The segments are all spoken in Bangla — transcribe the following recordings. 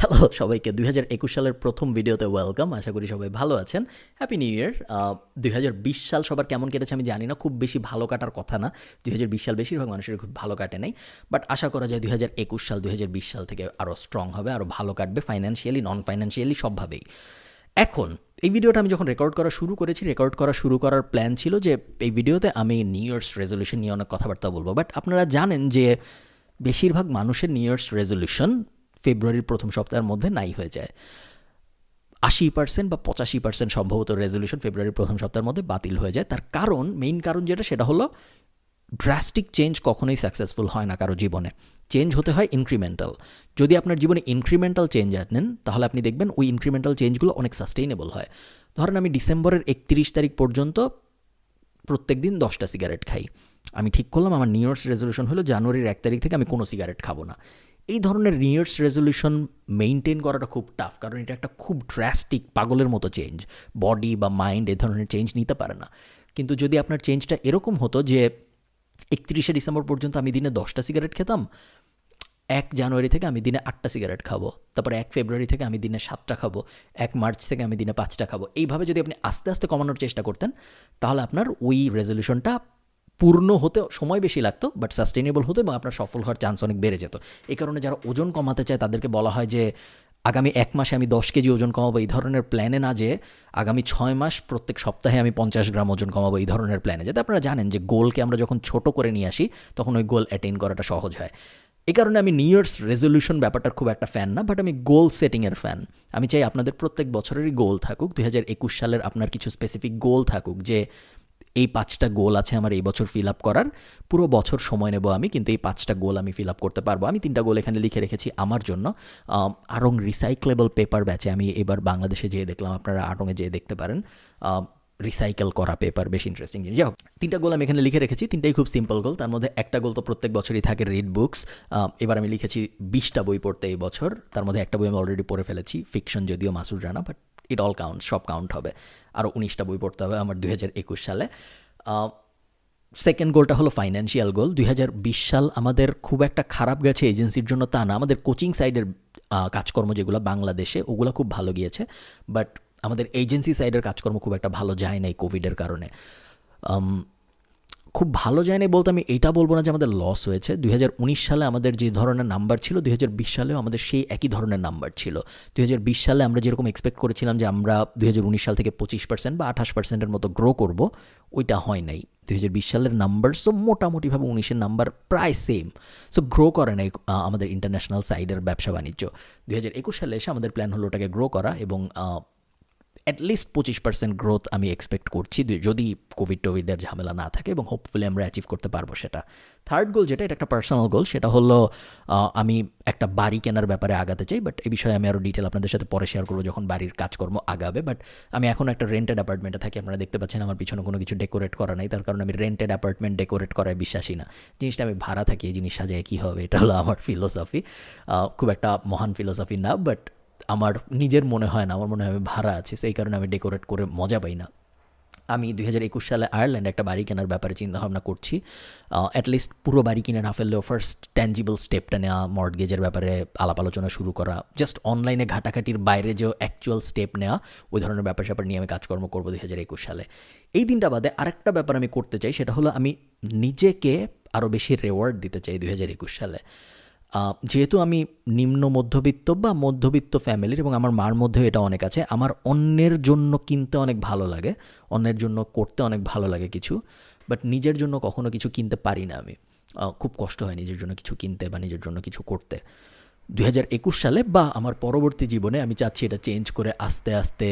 হ্যালো সবাইকে 2021 সালের প্রথম ভিডিওতে ওয়েলকাম। আশা করি সবাই ভালো আছেন। Happy new year. 2020 সাল সবার কেমন কেটেছে আমি জানি না, খুব বেশি ভালো কাটার কথা না। 2020 সাল বেশিরভাগ মানুষের খুব ভালো কাটে নাই, বাট আশা করা যায় 2021 সাল 2020 সাল থেকে আরও স্ট্রং হবে, আরও ভালো কাটবে, ফাইন্যান্সিয়ালি নন ফাইন্যান্সিয়ালি সবভাবেই। এখন এই ভিডিওটা আমি যখন রেকর্ড করা শুরু করার প্ল্যান ছিল যে এই ভিডিওতে আমি নিউ ইয়ার্স রেজলিউশন নিয়ে অনেক কথাবার্তা বলবো, বাট আপনারা জানেন যে বেশিরভাগ মানুষের নিউ ইয়ার্স রেজলিউশন ফেব্রুয়ারির প্রথম সপ্তাহের মধ্যে নাই হয়ে যায়। 80% বা 85% সম্ভবত রেজলিউশন ফেব্রুয়ারির প্রথম সপ্তাহের মধ্যে বাতিল হয়ে যায়। তার কারণ, মেইন কারণ যেটা, সেটা হলো ড্রাস্টিক চেঞ্জ কখনোই সাকসেসফুল হয় না কারো জীবনে। চেঞ্জ হতে হয় ইনক্রিমেন্টাল। যদি আপনার জীবনে ইনক্রিমেন্টাল চেঞ্জ আনেন তাহলে আপনি দেখবেন ওই ইনক্রিমেন্টাল চেঞ্জগুলো অনেক সাস্টেইনেবল হয়। ধরেন আমি ডিসেম্বরের 31 তারিখ পর্যন্ত প্রত্যেক দিন 10টা সিগারেট খাই। আমি ঠিক করলাম আমার নিউ ইয়ার্স রেজলিউশন হলো জানুয়ারির 1 তারিখ থেকে আমি কোনো সিগারেট খাবো না। এই ধরনের নিউ ইয়ার্স রেজলিউশন মেইনটেন করাটা খুব টাফ, কারণ এটা একটা খুব ড্রাস্টিক পাগলের মতো চেঞ্জ। বডি বা মাইন্ড এই ধরনের চেঞ্জ নিতে পারে না। কিন্তু যদি আপনার চেঞ্জটা এরকম হতো যে 31শে ডিসেম্বর পর্যন্ত আমি দিনে 10টা সিগারেট খেতাম, 1 জানুয়ারি থেকে আমি দিনে 8টা সিগারেট খাবো, তারপরে 1 ফেব্রুয়ারি থেকে আমি দিনে 7টা খাবো, 1 মার্চ থেকে আমি দিনে 5টা খাবো, এইভাবে যদি আপনি আস্তে আস্তে কমানোর চেষ্টা করতেন তাহলে আপনার ওই রেজলিউশনটা পূর্ণ হতে সময় বেশি লাগতো, বাট সাস্টেনেবল হতো এবং আপনার সফল হওয়ার চান্স অনেক বেড়ে যেত। এই কারণে যারা ওজন কমাতে চায় তাদেরকে বলা হয় যে আগামী 1 মাসে আমি 10 কেজি ওজন কমাবো, এই ধরনের প্ল্যানে না, যে আগামী 6 মাস প্রত্যেক সপ্তাহে আমি 50 গ্রাম ওজন কমাবো, এই ধরনের প্ল্যানে। যাতে আপনারা জানেন যে গোলকে আমরা যখন ছোট করে নিয়ে আসি তখন ওই গোল অ্যাটেইন করাটা সহজ হয়। এই কারণে আমি নিউ ইয়ার্স রেজলিউশন ব্যাপারটার খুব একটা ফ্যান না, বাট আমি গোল সেটিংয়ের ফ্যান। আমি চাই আপনাদের প্রত্যেক বছরেরই গোল থাকুক, 2021 সালের আপনার কিছু স্পেসিফিক গোল থাকুক, যে এই 5টা গোল আছে আমার এই বছর ফিল আপ করার, পুরো বছর সময় নেব আমি, কিন্তু এই 5টা গোল আমি ফিল আপ করতে পারবো। আমি 3টা গোল এখানে লিখে রেখেছি আমার জন্য। আড়ং রিসাইক্লেবল পেপার ব্যাচে আমি এবার বাংলাদেশে যেয়ে দেখলাম, আপনারা আড়ংয়ে যেয়ে দেখতে পারেন, রিসাইকেল করা পেপার, বেশ ইন্টারেস্টিং জিনিস। যাই হোক, 3টা গোল আমি এখানে লিখে রেখেছি, 3টাই খুব সিম্পল গোল। তার মধ্যে একটা গোল তো প্রত্যেক বছরই থাকে, রিড বুকস। এবার আমি লিখেছি 20টা বই পড়তে এই বছর, তার মধ্যে একটা বই আমি অলরেডি পড়ে ফেলেছি, ফিকশন, যদিও Masud Rana, but it all count, সব কাউন্ট হবে। আরও 19টা বই পড়তে হবে আমার 2021 সালে। সেকেন্ড গোলটা হলো ফাইন্যান্সিয়াল গোল। 2020 সাল আমাদের খুব একটা খারাপ গেছে এজেন্সির জন্য তা না, আমাদের কোচিং সাইডের কাজকর্ম যেগুলো বাংলাদেশে ওগুলো খুব ভালো গিয়েছে, বাট আমাদের এজেন্সি সাইডের কাজকর্ম খুব একটা ভালো যায় নাই কোভিডের কারণে। খুব ভালো যায় নাই বলতে আমি এটা বলবো না যে আমাদের লস হয়েছে। 2019 সালে আমাদের যে ধরনের নাম্বার ছিল 2020 সালেও আমাদের সেই একই ধরনের নাম্বার ছিল। 2020 সালে আমরা যেরকম এক্সপেক্ট করেছিলাম যে আমরা 2019 সাল থেকে 25% বা 28%-এর মতো গ্রো করব, ওইটা হয় নাই। 2020 সালের নাম্বার সো মোটামুটিভাবে 19-এর নাম্বার প্রায় সেম, সো গ্রো করে নাই আমাদের ইন্টারন্যাশনাল সাইডের ব্যবসা বাণিজ্য। 2021 সালে এসে আমাদের প্ল্যান হলো ওটাকে গ্রো করা, এবং অ্যাটলিস্ট 25% গ্রোথ আমি এক্সপেক্ট করছি, যদি কোভিডের ঝামেলা না থাকে, এবং হোপফুলি আমরা অ্যাচিভ করতে পারবো সেটা। থার্ড গোল যেটা, এটা একটা পার্সোনাল গোল, সেটা হলো আমি একটা বাড়ি কেনার ব্যাপারে আগাতে চাই, বাট এই বিষয়ে আমি আরও ডিটেল আপনাদের সাথে পরে শেয়ার করবো যখন বাড়ির কাজকর্ম আগাবে। বাট আমি এখন একটা রেন্টেড অ্যাপার্টমেন্টে থাকি, আপনারা দেখতে পাচ্ছেন আমার পিছনে কোনো কিছু ডেকোরেট করা নাই, তার কারণে আমি রেন্টেড অ্যাপার্টমেন্ট ডেকোরেট করায় বিশ্বাসী না। জিনিসটা আমি ভাড়া থাকি, এই জিনিস সাজায় কী হবে, এটা হলো আমার ফিলোসফি। খুব একটা মহান ফিলোসফি না, বাট আমার নিজের মনে হয় না, আমার মনে হয় আমি ভাড়া আছি, সেই কারণে আমি ডেকোরেট করে মজা পাই না। আমি 2021 সালে আয়ারল্যান্ডে একটা বাড়ি কেনার ব্যাপারে চিন্তাভাবনা করছি। অ্যাটলিস্ট পুরো বাড়ি কিনে না ফেললেও ফার্স্ট ট্যাঞ্জিবল স্টেপটা নেওয়া, মর্টগেজের ব্যাপারে আলাপ আলোচনা শুরু করা, জাস্ট অনলাইনে ঘাটাঘাটির বাইরে যে অ্যাকচুয়াল স্টেপ নেওয়া, ওই ধরনের ব্যাপার স্যাপার নিয়ে আমি কাজকর্ম করবো 2021 সালে। এই দিনটা বাদে আরেকটা ব্যাপার আমি করতে চাই, সেটা হলো আমি নিজেকে আরও বেশি রেওয়ার্ড দিতে চাই 2021 সালে। যেহেতু আমি নিম্ন মধ্যবিত্ত বা মধ্যবিত্ত ফ্যামিলির, এবং আমার মার মধ্যেও এটা অনেক আছে, আমার অন্যের জন্য কিনতে অনেক ভালো লাগে, অন্যের জন্য করতে অনেক ভালো লাগে কিছু, বাট নিজের জন্য কখনো কিছু কিনতে পারি না আমি। খুব কষ্ট হয় নিজের জন্য কিছু কিনতে বা নিজের জন্য কিছু করতে। 2021 সালে বা আমার পরবর্তী জীবনে আমি চাচ্ছি এটা চেঞ্জ করে আস্তে আস্তে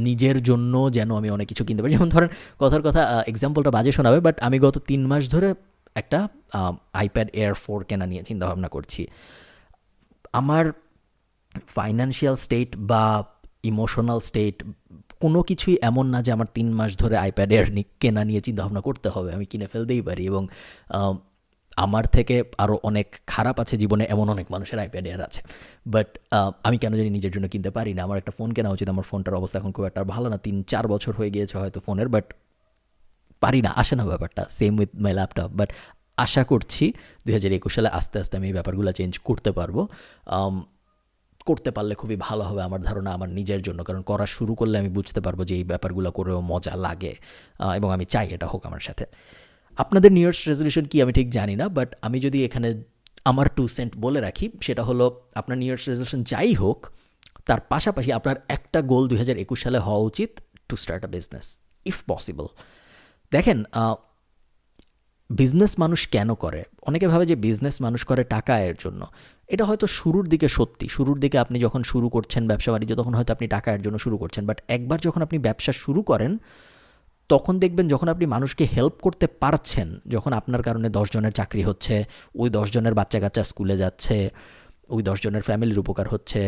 নিজের জন্য যেন আমি অনেক কিছু কিনতে পারি। যেমন ধরেন, কথার কথা, এক্সাম্পলটা বাজে শোনাবে, বাট আমি গত 3 মাস ধরে একটা আইপ্যাড এয়ার 4 কেনা নিয়ে চিন্তাভাবনা করছি। আমার ফাইন্যান্সিয়াল স্টেট বা ইমোশনাল স্টেট কোনো কিছুই এমন না যে আমার 3 মাস ধরে আইপ্যাড এয়ার কেনা নিয়ে চিন্তাভাবনা করতে হবে, আমি কিনে ফেলতেই পারি। এবং আমার থেকে আরও অনেক খারাপ আছে জীবনে, এমন অনেক মানুষের আইপ্যাড এয়ার আছে, বাট আমি কেন জানি নিজের জন্য কিনতে পারি না। আমার একটা ফোন কেনা উচিত, আমার ফোনটার অবস্থা এখন খুব একটা ভালো না, 3-4 বছর হয়ে গিয়েছে হয়তো ফোনের, বাট পারি না, আসে না ব্যাপারটা। Same with my laptop, but আশা করছি 2021 সালে আস্তে আস্তে আমি এই ব্যাপারগুলো চেঞ্জ করতে পারবো। করতে পারলে খুবই ভালো হবে আমার ধারণা আমার নিজের জন্য, কারণ করা শুরু করলে আমি বুঝতে পারবো যে এই ব্যাপারগুলো করেও মজা লাগে এবং আমি চাই এটা হোক আমার সাথে। আপনাদের নিউ ইয়ার্স রেজলিউশন কি আমি ঠিক জানি না, বাট আমি যদি এখানে আমার 2 সেন্ট বলে রাখি, সেটা হলো আপনার নিউ ইয়ার্স রেজলিউশন যাই হোক, তার পাশাপাশি আপনার একটা গোল 2021 সালে হওয়া উচিত, to start a business if possible. দেখেন, বিজনেস মানুষ কেন করে? অনেকে ভাবে যে বিজনেস মানুষ করে টাকা আয়ের জন্য। এটা হয়তো শুরুর দিকে সত্যি, শুরুর দিকে আপনি যখন শুরু করছেন ব্যবসা বাণিজ্য, তখন হয়তো আপনি টাকা আয়ের জন্য শুরু করছেন, বাট একবার যখন আপনি ব্যবসা শুরু করেন, তখন দেখবেন যখন আপনি মানুষকে হেল্প করতে পারছেন, যখন আপনার কারণে 10 জনের চাকরি হচ্ছে, ওই 10 জনের বাচ্চা কাচ্চা স্কুলে যাচ্ছে, ওই 10 জনের ফ্যামিলির উপকার হচ্ছে,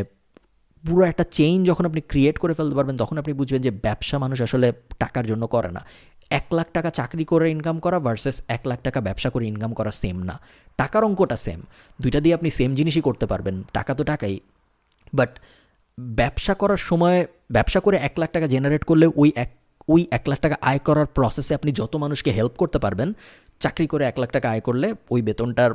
পুরো একটা চেইন যখন আপনি ক্রিয়েট করে ফেলতে পারবেন, তখন আপনি বুঝবেন যে ব্যবসা মানুষ আসলে টাকার জন্য করে না। 1,00,000 টাকা চাকরি করে ইনকাম করা ভার্সেস 1,00,000 টাকা ব্যবসা করে ইনকাম করা সেম না। টাকার অঙ্কটা সেম, দুইটা দিয়ে আপনি সেম জিনিসই করতে পারবেন, টাকা তো টাকাই। বাট ব্যবসা করার সময়, ব্যবসা করে 1,00,000 টাকা জেনারেট করলে ওই 1,00,000 টাকা আয় করার প্রসেসে আপনি যত মানুষকে হেল্প করতে পারবেন, চাকরি করে 1,00,000 টাকা আয় করলে ওই বেতনটার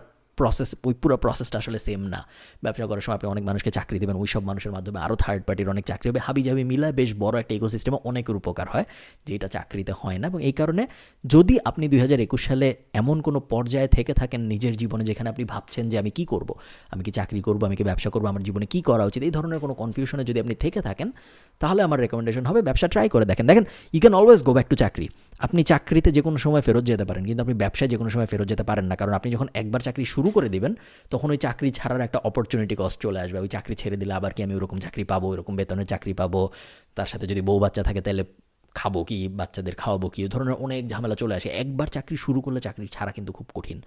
ওই পুরো প্রসেসটা আসলে সেম না। ব্যবসা করার সময় আপনি অনেক মানুষকে চাকরি দেবেন, ওই সব মানুষের মাধ্যমে আরও থার্ড পার্টির অনেক চাকরি হবে, হাবিজাবি মিলায় বেশ বড় একটা ইকোসিস্টেমে অনেকের উপকার হয়, যেটা চাকরিতে হয় না। এবং এই কারণে যদি আপনি 2021 সালে এমন কোনো পর্যায়ে থেকে থাকেন নিজের জীবনে যেখানে আপনি ভাবছেন যে আমি কি করব, আমি কি চাকরি করব, আমি কি ব্যবসা করব, আমার জীবনে কী করা উচিত, এই ধরনের কোনো কনফিউশনে যদি আপনি থেকে থাকেন, তাহলে আমার রেকমেন্ডেশন হবে ব্যবসা ট্রাই করে দেখেন। You can always go back to চাকরি। আপনি চাকরিতে যে কোনো সময় ফেরত যেতে পারেন, কিন্তু আপনি ব্যবসায় যে কোনো সময় ফেরত যেতে পারেন না, কারণ আপনি যখন একবার চাকরি শুরু করে দিবেন, তখন ওই চাকরি ছাড়ার একটা অপরচুনিটি কস্ট চলে আসবে। ওই চাকরি ছেড়ে দিলে আবার কি আমি ওরকম চাকরি পাবো, ওরকম বেতনের চাকরি পাবো, তার সাথে যদি বউ বাচ্চা থাকে তাহলে খাবো কি, বাচ্চাদের খাওয়াবো কি, ধরনের অনেক ঝামেলা চলে আসে। একবার চাকরি শুরু করলে চাকরি ছাড়া কিন্তু খুব কঠিন।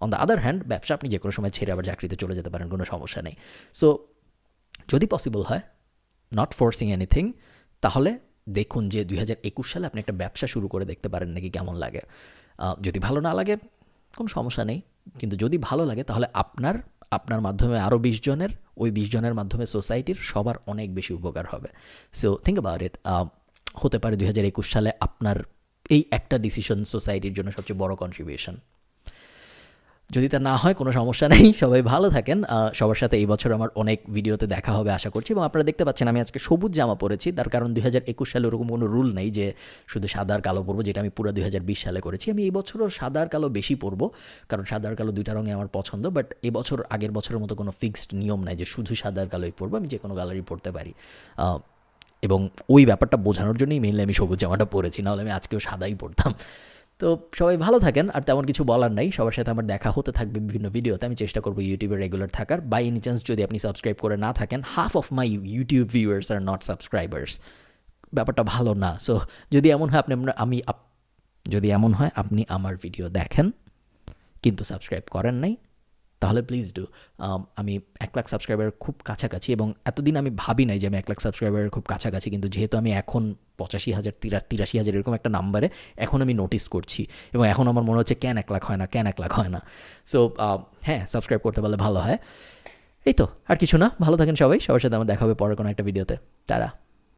অন দ্য আদার হ্যান্ড, ব্যবসা আপনি যে কোনো সময় ছেড়ে আবার চাকরিতে চলে যেতে পারেন, কোনো সমস্যা নেই। সো যদি পসিবল হয়, নট ফোর্সিং এনিথিং, তাহলে দেখুন যে 2021 সালে আপনি একটা ব্যবসা শুরু করে দেখতে পারেন নাকি কেমন লাগে। যদি ভালো না লাগে কোনো সমস্যা নেই, কিন্তু যদি ভালো লাগে তাহলে আপনার মাধ্যমে আরও 20 জনের, ওই 20 জনের মাধ্যমে সোসাইটির সবার অনেক বেশি উপকার হবে। So think about it. হতে পারে 2021 সালে আপনার এই একটা ডিসিশন সোসাইটির জন্য সবচেয়ে বড় কন্ট্রিবিউশন। যদি তা না হয় কোনো সমস্যা নেই, সবাই ভালো থাকেন। সবার সাথে এই বছর আমার অনেক ভিডিওতে দেখা হবে আশা করছি। এবং আপনারা দেখতে পাচ্ছেন আমি আজকে সবুজ জামা পরেছি, তার কারণ 2021 সালে ওরকম কোনো রুল নেই যে শুধু সাদা আর কালো পরবো, যেটা আমি পুরো 2020 সালে করেছি। আমি এই বছরও সাদা আর কালো বেশি পরবো, কারণ সাদা আর কালো দুইটা রঙে আমার পছন্দ। বাট এবছর আগের বছরের মতো কোনো ফিক্সড নিয়ম নাই যে শুধু সাদা আর কালোই পরবো, আমি যে কোনো কালারই পরতে পারি। এবং ওই ব্যাপারটা বোঝানোর জন্যই মেইনলি আমি সবুজ জামাটা পরেছি, নাহলে আমি আজকেও সাদাই পরতাম। তো সবাই ভালো থাকেন, আর তেমন কিছু বলার নাই। সবার সাথে আমার দেখা হতে থাকবে বিভিন্ন ভিডিওতে। আমি চেষ্টা করবো ইউটিউবে রেগুলার থাকার। বাই এনি চান্স যদি আপনি সাবস্ক্রাইব করে না থাকেন, half of my YouTube viewers are not subscribers, ব্যাপারটা ভালো না। সো যদি এমন হয় আপনি আমার ভিডিও দেখেন কিন্তু সাবস্ক্রাইব করেন নাই, তাহলে প্লিজ ডু। আমি 1,00,000 সাবস্ক্রাইবারের খুব কাছাকাছি, এবং এতদিন আমি ভাবি নাই যে আমি 1,00,000 সাবস্ক্রাইবারের খুব কাছাকাছি, কিন্তু যেহেতু আমি এখন 85,000 83,000 এরকম একটা নাম্বারে এখন আমি নোটিস করছি, এবং এখন আমার মনে হচ্ছে কেন 1,00,000 হয় না। সো হ্যাঁ, সাবস্ক্রাইব করতে পারলে ভালো হয়। এই তো, আর কিছু না। ভালো থাকেন সবাই, সবার সাথে আমার দেখা হবে পরের কোনো একটা ভিডিওতে। টাটা।